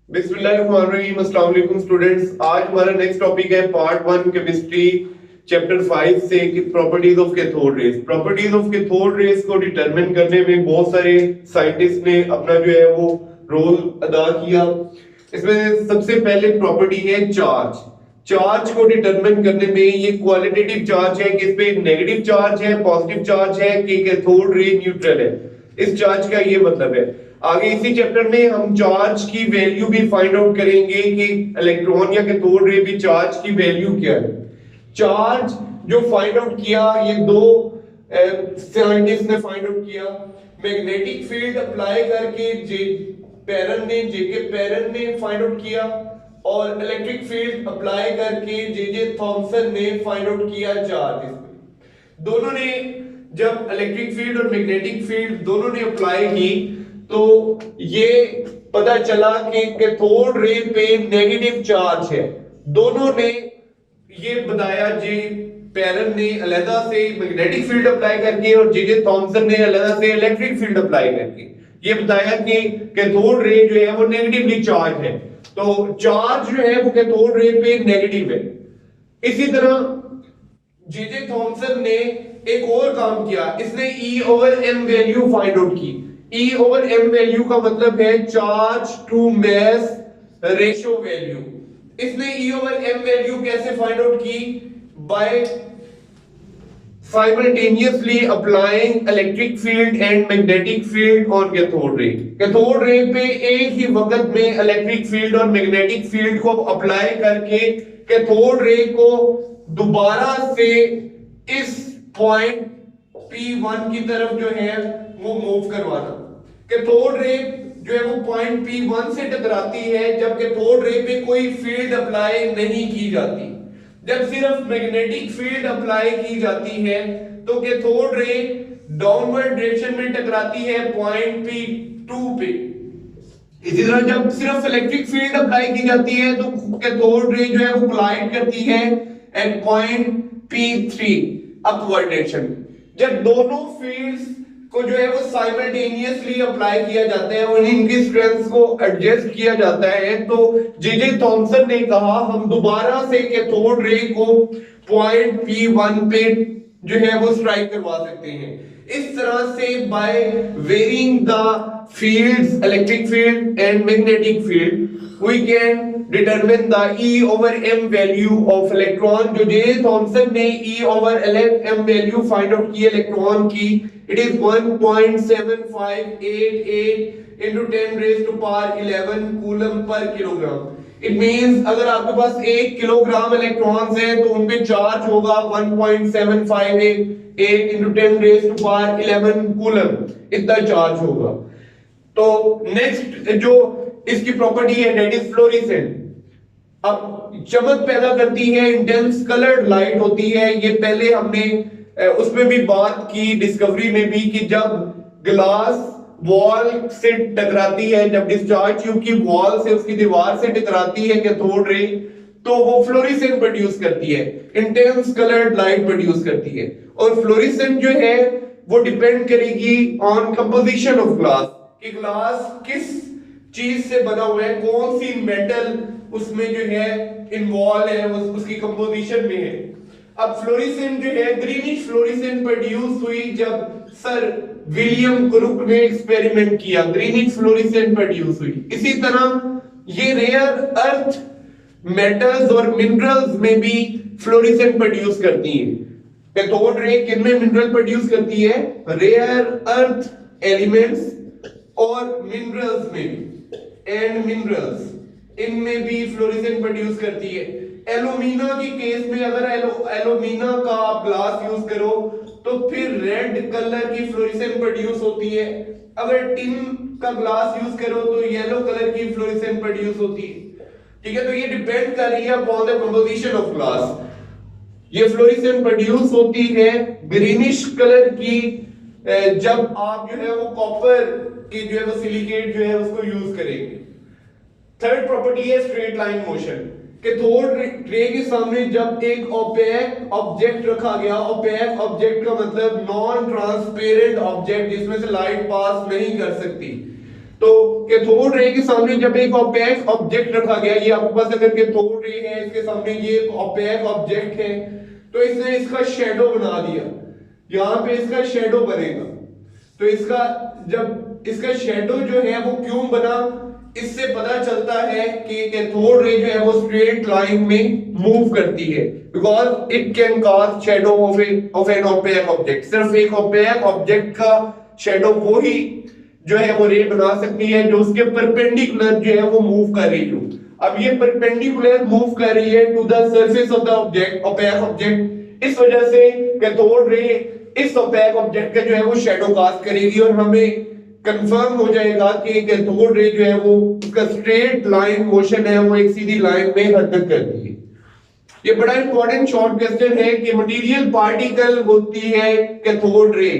बिस्मिल्लाहिर्रहमानिर्रहीम। अस्सलाम वालेकुम स्टूडेंट्स। आज हमारा नेक्स्ट टॉपिक है पार्ट 1 केमिस्ट्री चैप्टर 5 से कि properties of cathode raise. Properties of cathode raise को डिटरमिन करने में बहुत सारे साइंटिस्ट ने अपना जो है वो रोल अदा किया। इसमें सबसे पहले प्रॉपर्टी है चार्ज। चार्ज को डिटरमिन करने में ये क्वालिटेटिव चार्ज है कि इस पे नेगेटिव चार्ज है, पॉजिटिव चार्ज है कि कैथोड रे न्यूट्रल है। इस चार्ज का ये मतलब है। आगे इसी चैप्टर में हम चार्ज की वैल्यू भी फाइंड आउट करेंगे कि इलेक्ट्रॉन या कैथोड रे भी चार्ज की वैल्यू क्या है। चार्ज जो फाइंड आउट किया, ये दो साइंटिस्ट ने फाइंड आउट किया। मैग्नेटिक फील्ड अप्लाई करके जेके पेरन ने फाइंड आउट किया और इलेक्ट्रिक फील्ड अप्लाई करके जे थॉमसन ने फाइंड आउट किया चार्ज। दोनों ने जब इलेक्ट्रिक फील्ड और मैग्नेटिक फील्ड दोनों ने अप्लाई की तो ये पता चला कि कैथोड रे पे नेगेटिव चार्ज है। दोनों ने ये बताया, जे पेरन ने अलग से मैग्नेटिक फील्ड अप्लाई करके और जे थॉमसन ने अलग से इलेक्ट्रिक फील्ड अप्लाई करके ये बताया कि कैथोड रे जो है वो नेगेटिवली चार्ज है। तो चार्ज जो है वो कैथोड रे पे नेगेटिव है। इसी तरह जे थॉमसन ने एक और काम किया, इसने E over M value find out की। E ओवर M वैल्यू का मतलब है charge to mass ratio value. इसने E ओवर M वैल्यू कैसे फाइंड आउट की? By simultaneously applying electric field and magnetic field on cathode ray। Cathode ray पे एक ही वक्त में इलेक्ट्रिक फील्ड और मैग्नेटिक फील्ड को अप्लाई करके कैथोड रे को दोबारा से इस पॉइंट P1 की तरफ जो है वो मूव करवाना। कैथोड रे जो है वो पॉइंट P1 से टकराती है जब कैथोड रे पे कोई फील्ड अप्लाई नहीं की जाती। जब सिर्फ मैग्नेटिक फील्ड अप्लाई की जाती है तो कैथोड रे डाउनवर्ड डायरेक्शन में टकराती है पॉइंट P2 पे। इसी तरह जब सिर्फ इलेक्ट्रिक फील्ड अप्लाई की जाती है तो कैथोड रे जो है वो कोलाइड करती है eight point P3 upward direction. जब दोनों फील्ड्स को जो है वो साइमल्टेनियसली अप्लाई किया जाता है और इनकी स्ट्रेंथ को एडजस्ट किया जाता है तो जे थॉमसन ने कहा हम दोबारा से कैथोड रे को पॉइंट P1 पे जो है वो स्ट्राइक करवा सकते हैं। इस तरह से by varying the fields, electric field and magnetic field, we can determine the E over M value of electron। जो जे थॉमसन ने E over M value find out की इलेक्ट्रॉन की, it is 1.7588 into 10 raised to power 11 coulomb per kilogram. It means अगर आपके पास 1 kilogram electrons हैं तो उन पे चार्ज होगा 1.758 into 10 raised to power 11 coulomb, इतना चार्ज होगा। तो नेक्स्ट जो इसकी प्रॉपर्टी है दैट इज फ्लोरेसेंट। अब चमक पैदा करती है, इंटेंस कलर्ड लाइट होती है। ये पहले हमने उसमें भी बात की डिस्कवरी में भी कि जब ग्लास वॉल से टकराती है, जब डिस्चार्ज ट्यूब की वॉल से उसकी दीवार से टकराती है कैथोड रे तो वो फ्लोरेसेंट प्रोड्यूस करती है, इंटेंस कलर्ड लाइट प्रोड्यूस करती है। और फ्लोरेसेंट जो है वो डिपेंड करेगी ऑन कंपोजिशन ऑफ ग्लास कि ग्लास किस चीज से बना हुआ है, कौन सी मेटल उसमें जो है इन्वॉल्व है, उसकी कंपोजिशन में है। अब फ्लोरेसेंट जो है ग्रीनिश फ्लोरेसेंट प्रोड्यूस हुई जब सर विलियम क्रुक ने एक्सपेरिमेंट किया, ग्रीनिश फ्लोरेसेंट प्रोड्यूस हुई। इसी तरह ये रेयर अर्थ मेटल्स और मिनरल्स में भी फ्लोरेसेंट प्रोड्यूस करती है। कैथोड रे किन में मिनरल प्रोड्यूस करती है? रेयर अर्थ एलिमेंट्स और मिनरल्स में भी, एंड मिनरल्स इनमें भी फ्लोरेसेंट प्रोड्यूस करती है। एलुमिना की केस में अगर एलुमिना का आप ग्लास यूज करो तो फिर रेड कलर की फ्लोरेसेंट प्रोड्यूस होती है। अगर टिन का ग्लास यूज करो तो येलो कलर की फ्लोरेसेंट प्रोड्यूस होती है। ठीक है, तो ये डिपेंड कर रही है upon the composition of glass. ये फ्लोरेसेंट प्रोड्यूस होती है ग्रीनिश कलर की जब आप जो है वो कॉपर की जो है वो सिलिकेट जो है उसको यूज करेंगे। थर्ड प्रॉपर्टी है straight line motion. Cathode ray के सामने जब एक ओपेक ऑब्जेक्ट रखा गया, ओपेक ऑब्जेक्ट का मतलब नॉन ट्रांसपेरेंट ऑब्जेक्ट जिसमें से लाइट पास नहीं कर सकती, तो कैथोड रे के सामने जब एक ऑपेक ऑब्जेक्ट रखा गया, ये आपके पास अगर कैथोड रे है, इसके सामने ये एक ऑपेक ऑब्जेक्ट है, तो इसने इसका शेडो बना दिया, यहां पे इसका शेडो बनेगा। तो इसका जब इसका शेडो जो है वो क्यों बना, इससे पता चलता है कि कैथोड रे जो है वो स्ट्रेट लाइन में मूव करती है, because it can cast shadow of an opaque object. सिर्फ एक ऑपेक ऑब्जेक्ट का शेडो वो ही जो है वो रे बना सकती है जो उसके परपेंडिकुलर जो है वो मूव कर रही हो। अब ये परपेंडिकुलर मूव कर रही है to the surface of the object, opaque object, इस वजह से कैथोड रे इस ऑपेक ऑब्जेक्ट का जो है वो शेडो कास्ट करेगी और हमें कंफर्म हो जाएगा कि कैथोड रे जो है वो उसका स्ट्रेट लाइन मोशन है, वो एक सीधी लाइन में हरकत करती है। ये बड़ा इंपॉर्टेंट शॉर्ट क्वेश्चन है कि मटेरियल पार्टिकल होती है कैथोड रे।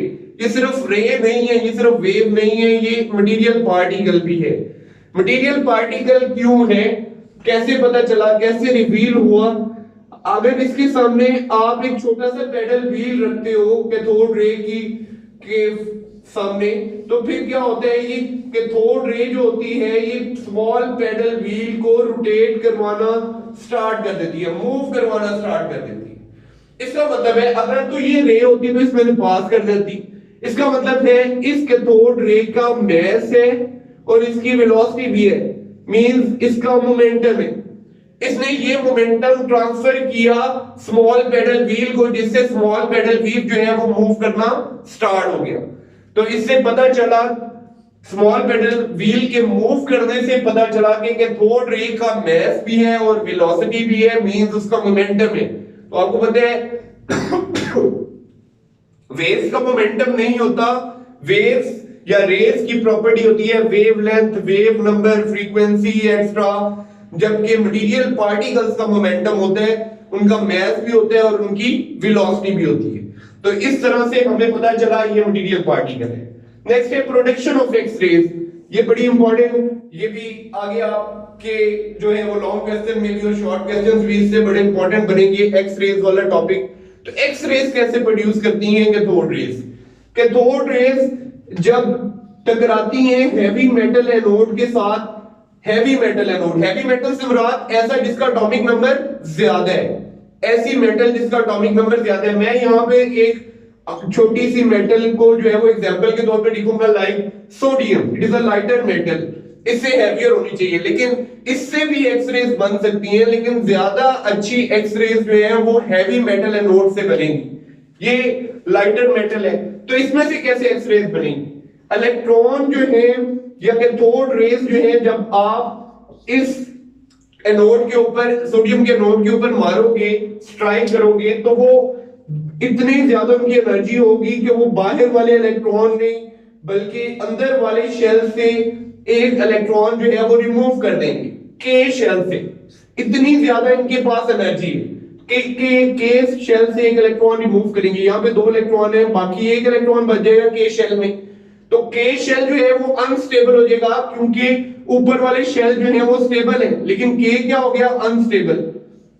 ये सिर्फ रे नहीं है, ये सिर्फ वेव नहीं है, ये मटेरियल पार्टिकल भी है। मटेरियल पार्टिकल क्यों है, कैसे पता चला, कैसे रिवील हुआ? अगर इसके सामने आप एक छोटा सा पेडल व्हील रखते हो कैथोड रे के सामने, तो फिर क्या होता है, ये कैथोड रे जो होती है ये स्मॉल पेडल व्हील को रोटेट करवाना स्टार्ट कर देती है, मूव करवाना स्टार्ट कर देती है। इसका मतलब है अगर तो ये रे होती तो इसमें पास कर देती। इसका मतलब है इस कैथोड रे का मास है और इसकी वेलोसिटी भी है, मींस इसका मोमेंटम है। इसने ये मोमेंटम ट्रांसफर किया स्मॉल पेडल व्हील को, जिससे स्मॉल पेडल व्हील जो है वो मूव करना स्टार्ट हो गया। तो इससे पता चला, स्मॉल पेडल व्हील के मूव करने से पता चला कि कैथोड रे का मास भी है और वेलोसिटी भी है, मींस उसका मोमेंटम है। तो आपको पता है वेव्स का मोमेंटम नहीं होता, वेव्स या रेस की प्रॉपर्टी होती है wavelength, wave number, frequency extra, जबकि मटेरियल पार्टिकल्स का मोमेंटम होता है, उनका मास भी होता है और उनकी वेलोसिटी भी होती है। तो इस तरह से हमें पता चला ये मटेरियल पार्टिकल है। नेक्स्ट है प्रोडक्शन ऑफ एक्स रेज। ये बड़ी इंपॉर्टेंट, ये भी आगे आपके जो है वो लॉन्ग क्वेश्चन में भी और शॉर्ट क्वेश्चंस भी इससे बड़े इंपॉर्टेंट बनेंगे, एक्स रेज वाला टॉपिक। तो एक्स रेज कैसे प्रोड्यूस करती हैं कैथोड रेज? कैथोड रेज जब टकराती हैं हैवी मेटल एनोड के साथ, heavy metal anode, heavy metal से मुराद ऐसा जिसका एटॉमिक नंबर ज्यादा है, ऐसी मेटल जिसका एटॉमिक नंबर ज्यादा है। मैं यहाँ पे एक छोटी सी मेटल को जो है वो एग्जांपल के तौर पे लिखूंगा, like sodium, it is a lighter metal, इससे हैवियर होनी चाहिए, लेकिन इससे भी एक्सरेज बन सकती हैं, लेकिन ज्यादा अच्छी एक्सरेज जो है वो हैवी मेटल एनोड से बनेंगी। ये लाइटर मेटल है, तो इसमें से कैसे एक्सरेज बनेंगी? इलेक्ट्रॉन जो है या कैथोड रेज जो है, जब आप इस एनोड के ऊपर, सोडियम के एनोड के ऊपर मारोगे, स्ट्राइक करोगे, तो वो इतनी ज्यादा उनकी एनर्जी होगी कि वो बाहर वाले इलेक्ट्रॉन नहीं बल्कि अंदर वाले शेल से एक इलेक्ट्रॉन जो है वो रिमूव कर देंगे के शेल से। इतनी ज्यादा इनके पास एनर्जी है के शेल से एक इलेक्ट्रॉन रिमूव करेंगे। यहाँ पे 2 इलेक्ट्रॉन है, बाकी एक इलेक्ट्रॉन बच जाएगा के शेल में। तो के शेल जो है वो अनस्टेबल हो जाएगा, क्योंकि ऊपर वाले शेल जो है वो स्टेबल है, लेकिन के क्या हो गया, अनस्टेबल।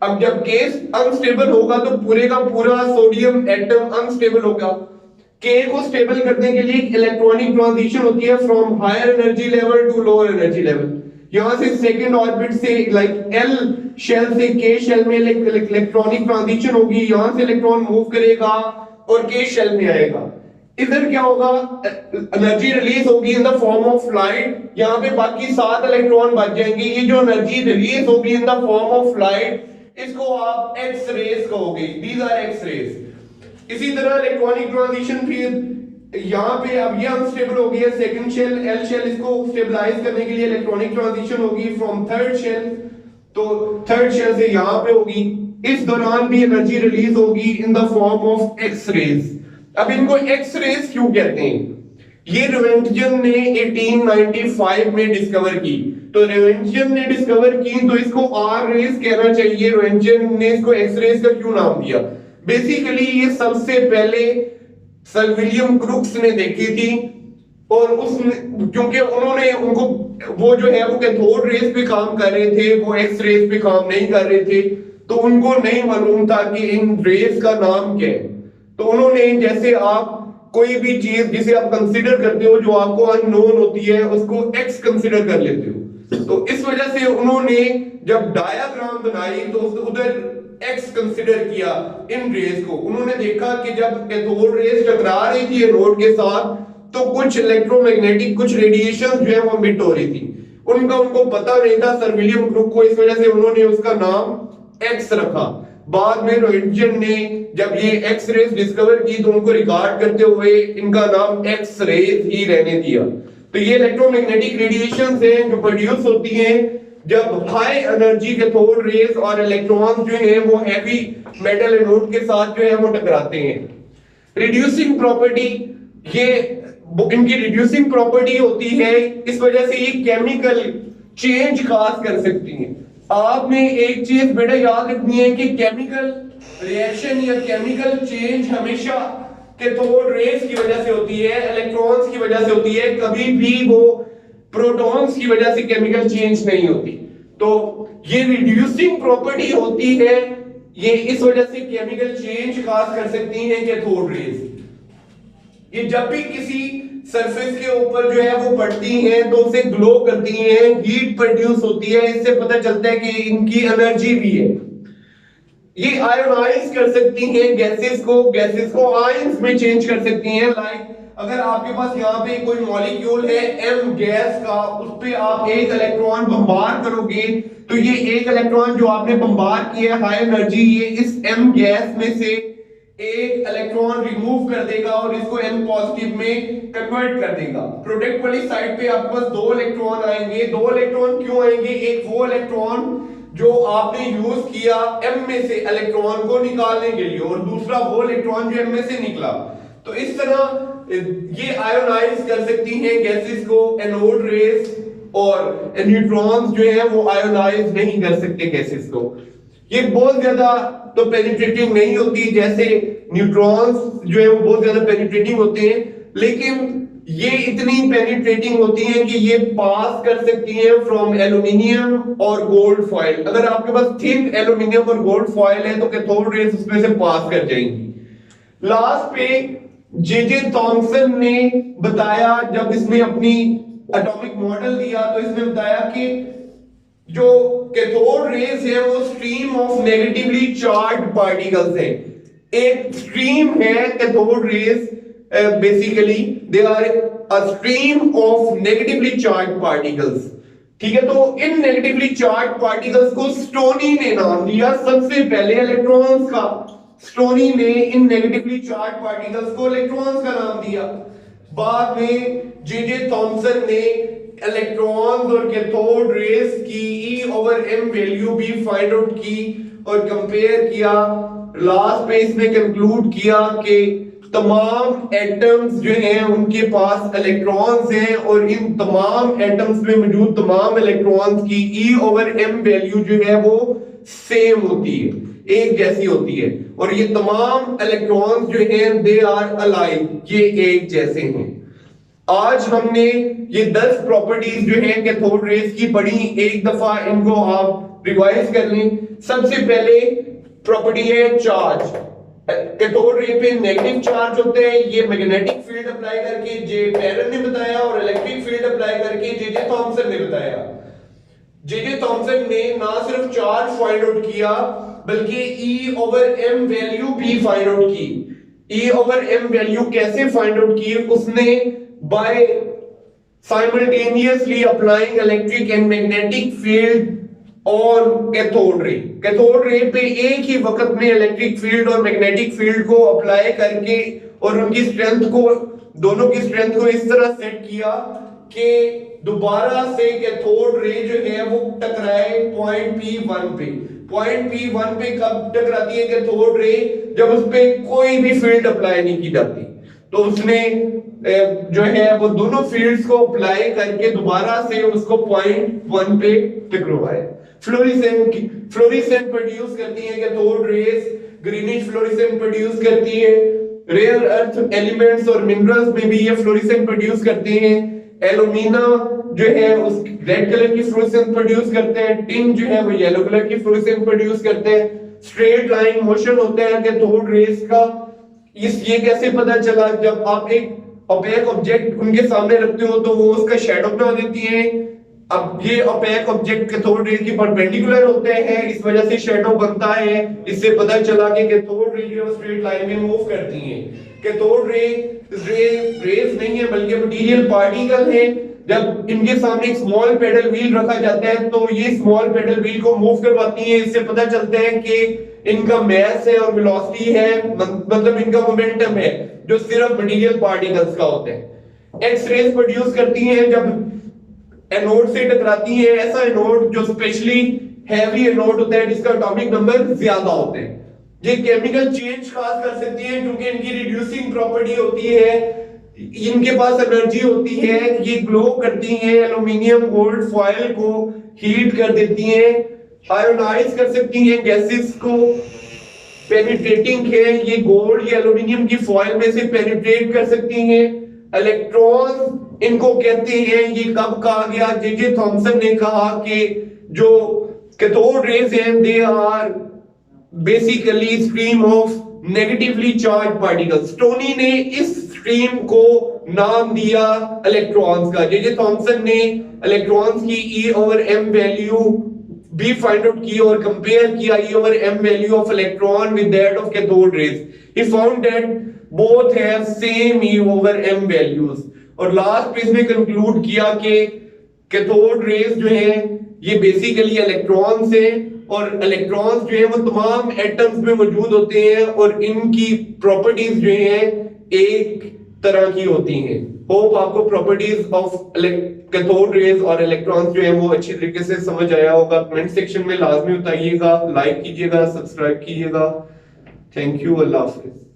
अब जब के अनस्टेबल होगा तो पूरे का पूरा सोडियम एटम अनस्टेबल होगा। के को स्टेबल करने के लिए इलेक्ट्रॉनिक ट्रांजिशन होती है from higher energy level to lower energy level. यहां से सेकंड ऑर्बिट से, लाइक एल शेल से के शेल में इलेक्ट्रॉनिक ट्रांजिशन होगी, यहां से इलेक्ट्रॉन मूव करेगा और के शेल में आएगा। इधर क्या होगा, एनर्जी रिलीज होगी in the form of light, यहाँ पे बाकी 7 इलेक्ट्रॉन बच जाएंगे। ये जो एनर्जी रिलीज होगी in the form of light, इसको आप एक्स रेज कहोगे, दीज आर एक्स रेज। इसी तरह इलेक्ट्रॉनिक ट्रांजिशन फिर यहाँ पे अब ये अनस्टेबल हो गई है, सेकंड शेल एल शेल, इसको स्टेबलाइज करने के लिए इलेक्ट्रॉनिक ट्रांजिशन होगी फ्रॉम थर्ड शेल, तो थर्ड शेल से यहाँ पे होगी। इस दौरान भी एनर्जी रिलीज होगी in the form of X rays. अब इनको एक्स रेज क्यों कहते हैं? ये रोएंटजन ने 1895 में डिस्कवर की। तो रोएंटजन ने डिस्कवर की तो इसको आर रेज कहना चाहिए, रोएंटजन ने इसको एक्स रेज का क्यों नाम दिया? बेसिकली ये सबसे पहले सर विलियम क्रुक्स ने देखी थी, और उसने, क्योंकि उन्होंने उनको वो जो है वो कैथोड रेज पे काम कर रहे थे, वो एक्स रेज पे काम नहीं कर रहे थे, तो उनको नहीं मालूम था कि इन रेज का नाम क्या है। तो उन्होंने, जैसे आप कोई भी चीज जिसे आप कंसीडर करते हो जो आपको अननोन होती है उसको एक्स कंसीडर कर लेते हो। तो इस वजह से उन्होंने जब डायग्राम बनाई तो उधर एक्स कंसीडर किया इन रेस को। उन्होंने देखा कि जब कैथोड रेस टकरा रही थी एनोड के साथ तो कुछ इलेक्ट्रोमैग्नेटिक कुछ रेडिएशन जो है वो मिट हो रही थी, उनको पता नहीं था सर्विलियम ग्रुप को, इस वजह से उन्होंने उसका नाम एक्स रखा। बाद में रोएंटगेन ने जब ये एक्स रेज डिस्कवर की तो उनको रिकॉर्ड करते हुए इनका नाम एक्स रेज ही रहने दिया। तो ये इलेक्ट्रोमैग्नेटिक रेडिएशंस हैं जो प्रोड्यूस होती हैं जब हाई एनर्जी कैथोड रेज और इलेक्ट्रॉन जो है वो हैवी मेटल एनोड के साथ जो है वो टकराते हैं। रिड्यूसिंग प्रॉपर्टी, ये इनकी रिड्यूसिंग प्रॉपर्टी होती है, इस वजह से ये केमिकल चेंज काज कर सकती हैं। आपने एक चीज बेटा याद रखनी है कि केमिकल रिएक्शन या केमिकल चेंज हमेशा कैथोड रेज की वजह से होती है, इलेक्ट्रॉन्स की वजह से होती है, कभी भी वो प्रोटॉन्स की वजह से केमिकल चेंज नहीं होती। तो ये रिड्यूसिंग प्रॉपर्टी होती है, ये इस वजह से केमिकल चेंज काज कर सकती हैं कैथोड रेज। ये जब भी किसी सरफेस के ऊपर जो है वो पड़ती हैं तो उसे ग्लो करती हैं, हीट प्रोड्यूस होती है, इससे पता चलता है कि इनकी एनर्जी भी है। ये आयोनाइज कर सकती हैं गैसेस को आयंस में चेंज कर सकती हैं। लाइक अगर आपके पास यहाँ पे कोई मॉलिक्यूल है एम गैस का, उस पे आप एक इलेक्ट्रॉन बम्बार करोगे तो ये एक इलेक्ट्रॉन जो आपने बम्बार किया है हाई एनर्जी, ये इस एम गैस में से एक इलेक्ट्रॉन रिमूव कर देगा और इसको N पॉजिटिव में कन्वर्ट कर देगा। प्रोडक्ट वाली साइड पे आपके पास दो इलेक्ट्रॉन आएंगे। दो इलेक्ट्रॉन क्यों आएंगे? एक वो इलेक्ट्रॉन जो आपने यूज किया M में से इलेक्ट्रॉन को निकालने के लिए और दूसरा वो इलेक्ट्रॉन जो M में से निकला। तो इस तरह ये आयोनाइज कर सकती हैं गैसेस को, एनोड रेज, और न्यूट्रॉन्स जो है वो आयोनाइज नहीं कर सकते गैसेस को। ये बहुत ज्यादा तो पेनिट्रेटिंग नहीं होती, जैसे न्यूट्रॉन्स जो है वो बहुत ज्यादा पेनिट्रेटिंग होते हैं, लेकिन ये इतनी पेनिट्रेटिंग होती हैं कि ये पास कर सकती हैं फ्रॉम एल्यूमिनियम और गोल्ड फॉइल। अगर आपके पास थिन एल्यूमिनियम और गोल्ड फॉइल है तो कैथोड रेज उसमें से पास कर जाएंगी। लास्ट पे जे थॉमसन ने बताया, जब इसने अपनी एटॉमिक मॉडल दिया तो इसने बताया कि जो कैथोड रेज है वो stream of negatively charge particles है। एक स्ट्रीम है cathode rays, basically they are a stream of negatively charge particles. ठीक है, तो इन नेगेटिवली चार्ज पार्टिकल्स को स्टोनी ने नाम दिया सबसे पहले इलेक्ट्रॉन्स का। स्टोनी ने इन नेगेटिवली चार्ज पार्टिकल्स को इलेक्ट्रॉन्स का नाम दिया। बाद में जे थॉमसन ने इलेक्ट्रॉन्स और कैथोड रेज की E/m वैल्यू भी फाइंड आउट की और कंपेयर किया। लास्ट पे इसने कंक्लूड किया कि तमाम एटम्स जो हैं उनके पास इलेक्ट्रॉन्स हैं और इन तमाम एटम्स में मौजूद तमाम इलेक्ट्रॉन्स की E/m वैल्यू जो है वो सेम होती है, एक जैसी होती है, और ये तमाम इलेक्ट्रॉन्स जो हैं दे आर अलाइक, ये एक जैसे हैं। आज हमने ये 10 प्रॉपर्टीज जो हैं कैथोड रेज की पढ़ी, एक दफा इनको आप रिवाइज कर लें। सबसे पहले प्रॉपर्टी है चार्ज। कैथोड रे पे नेगेटिव चार्ज होते हैं, ये मैग्नेटिक फील्ड अप्लाई करके जे टैरन ने बताया और इलेक्ट्रिक फील्ड अप्लाई करके जे थॉमसन ने बताया। जे थॉमसन ने ना सिर्फ चार्ज फाइंड आउट किया बल्कि E/m वैल्यू भी फाइंड आउट की। E/m वैल्यू कैसे फाइंड आउट की? उसने by simultaneously applying electric and magnetic field on cathode ray। Cathode ray पे एक ही वक्त में इलेक्ट्रिक फील्ड और मैग्नेटिक फील्ड को अप्लाई करके और उनकी स्ट्रेंथ को, दोनों की स्ट्रेंथ को इस तरह सेट किया कि दोबारा से कैथोड रे जो है वो टकराए पॉइंट P1 पे। पॉइंट P1 पे कब टकराती है कैथोड रे? जब उस पे कोई भी फील्ड अप्लाई नहीं की जाती। तो उसने जो है वो दोनों फील्ड्स को अप्लाई करके दोबारा से उसको पॉइंट 1 पे टकराया। फ्लोरेसेंट प्रोड्यूस करती है cathode raise, greenish fluorescent produce करती है। रेयर अर्थ एलिमेंट्स और मिनरल्स में भी ये फ्लोरेसेंट प्रोड्यूस करते हैं। एल्यूमिना जो है उस रेड कलर की फ्लोरेसेंट प्रोड्यूस करते हैं, टिन जो है वो येलो कलर की फ्लोरेसेंट प्रोड्यूस करते हैं। स्ट्रेट लाइन मोशन होता है कैथोड रेज का, ये कैसे पता चला? जब आप एक ओपेक ऑब्जेक्ट उनके सामने रखते हो तो वो उसका शैडो बना देती है। अब ये ओपेक ऑब्जेक्ट कैथोड रे की परपेंडिकुलर होते हैं, इस वजह से शैडो बनता है। इससे पता चला कि कैथोड रे जो स्ट्रेट लाइन में मूव करती हैं। कैथोड रेज नहीं है बल्कि मटेरियल पार्टिकल है। जब इनके सामने एक स्मॉल पेडल व्हील रखा जाता है तो ये स्मॉल पेडल व्हील को मूव करवाती है। इससे पता चलता है कि इनका मास है और वेलोसिटी है, मतलब इनका मोमेंटम है, जो सिर्फ मटेरियल पार्टिकल्स का होता है। एक्स रेज प्रोड्यूस करती हैं जब एनोड से टकराती है। ऐसा एनोड जो स्पेशली हैवी एनोड होता है जिसका एटॉमिक नंबर ज्यादा होता है। ये केमिकल चेंज खास कर सकती है क्योंकि इनकी रिड्यूसिंग प्रॉपर्टी होती है, इनके पास एनर्जी होती है, ये ग्लो करती हैं, एल्यूमिनियम गोल्ड फॉयल को हीट कर देती हैं, आयोनाइज कर सकती हैं गैसेस को, पेनिट्रेटिंग है, ये गोल्ड या एल्यूमिनियम की फॉयल में से पेनिट्रेट कर सकती हैं। इलेक्ट्रॉन इनको कहते हैं। ये कब कहा गया? जे थॉमसन ने कहा कि जो कैथोड रेज हैं they are basically stream of negatively charge particles. Stoney ने इस स्ट्रीम को नाम दिया इलेक्ट्रॉन्स का। जे थॉमसन ने इलेक्ट्रॉन्स की ई ओवर एम वैल्यू भी फाइंड आउट की और कंपेयर किया E over M value of electron with that of cathode rays. He found that both have same E over M values. और last पे इसमें conclude किया कि कैथोड रेज जो है ये बेसिकली इलेक्ट्रॉन्स हैं और इलेक्ट्रॉन्स जो है वो तमाम एटम्स में मौजूद होते हैं और इनकी प्रॉपर्टीज जो है एक तरह की होती हैं। होप आपको प्रॉपर्टीज ऑफ कैथोड रेज और इलेक्ट्रॉन्स जो है वो अच्छी तरीके से समझ आया होगा। कमेंट सेक्शन में लाजमी बताइएगा, लाइक कीजिएगा, सब्सक्राइब कीजिएगा। Thank you, Allah Hafiz.